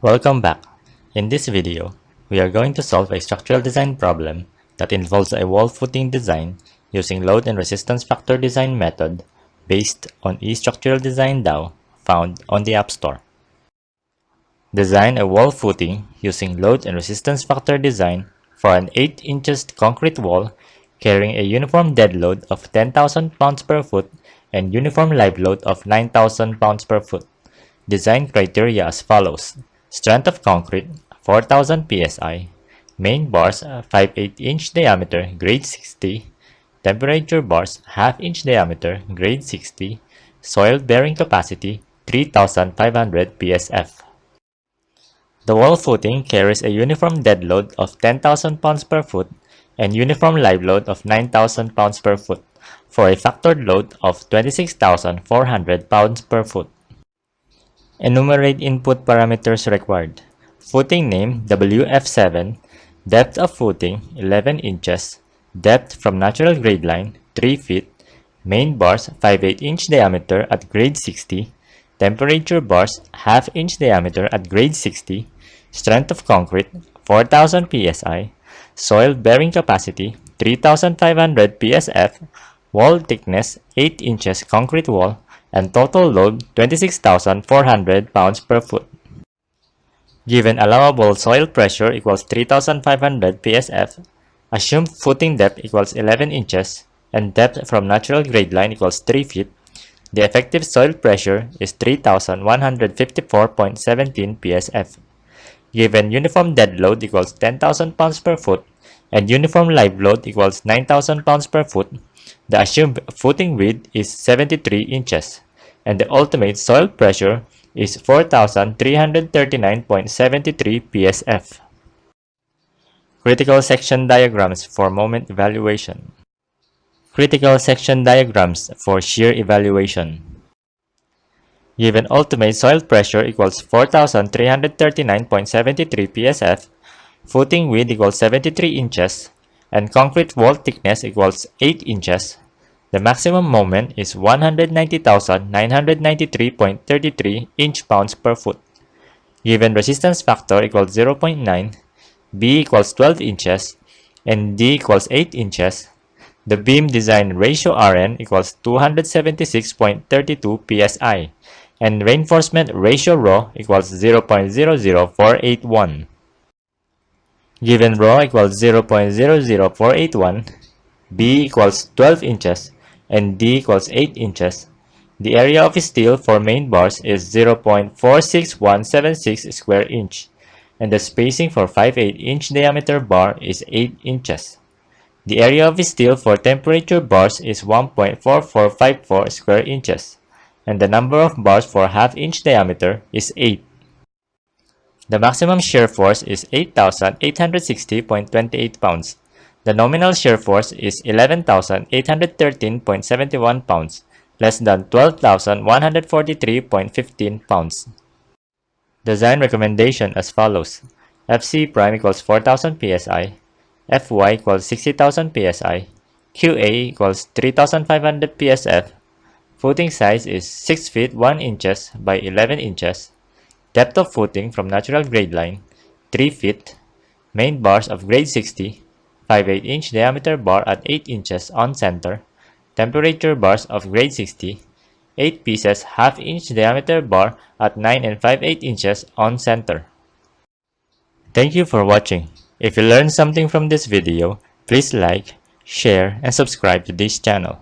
Welcome back. In this video, we are going to solve a structural design problem that involves a wall footing design using load and resistance factor design method based on eStructural Design Tao found on the App Store. Design a wall footing using load and resistance factor design for an 8 inches concrete wall carrying a uniform dead load of 10,000 pounds per foot and uniform live load of 9,000 pounds per foot. Design criteria as follows. Strength of concrete 4000 psi, main bars 5/8 inch diameter grade 60, temperature bars half inch diameter grade 60, soil bearing capacity 3500 psf. The wall footing carries a uniform dead load of 10,000 pounds per foot and uniform live load of 9,000 pounds per foot for a factored load of 26,400 pounds per foot. Enumerate input parameters required. Footing name WF7, depth of footing 11 inches, depth from natural grade line 3 feet, main bars 5/8 inch diameter at grade 60, temperature bars half inch diameter at grade 60, strength of concrete 4000 psi, soil bearing capacity 3500 psf, wall thickness 8 inches concrete wall, and total load 26,400 pounds per foot. Given allowable soil pressure equals 3,500 psf, assumed footing depth equals 11 inches, and depth from natural grade line equals 3 feet, the effective soil pressure is 3,154.17 psf. Given uniform dead load equals 10,000 pounds per foot, and uniform live load equals 9,000 pounds per foot, the assumed footing width is 73 inches, and the ultimate soil pressure is 4,339.73 psf. Critical section diagrams for moment evaluation. Critical section diagrams for shear evaluation. Given ultimate soil pressure equals 4,339.73 psf, footing width equals 73 inches, and concrete wall thickness equals 8 inches, the maximum moment is 190,993.33 inch-pounds per foot. Given resistance factor equals 0.9, B equals 12 inches, and D equals 8 inches, the beam design ratio Rn equals 276.32 psi, and reinforcement ratio Rho equals 0.00481. Given Rho equals 0.00481, B equals 12 inches, and D equals 8 inches, the area of steel for main bars is 0.46176 square inch, and the spacing for 5/8 inch diameter bar is 8 inches. The area of steel for temperature bars is 1.4454 square inches, and the number of bars for half inch diameter is 8. The maximum shear force is 8,860.28 pounds. The nominal shear force is 11,813.71 pounds, less than 12,143.15 pounds. Design recommendation as follows. FC prime equals 4,000 psi, Fy equals 60,000 psi, Qa equals 3,500 psf, footing size is 6 feet 1 inches by 11 inches, depth of footing from natural grade line 3 feet, main bars of grade 60, 5/8 inch diameter bar at 8 inches on center, temperature bars of grade 60, 8 pieces half inch diameter bar at 9 and 5/8 inches on center. Thank you for watching. If you learned something from this video, please like, share, and subscribe to this channel.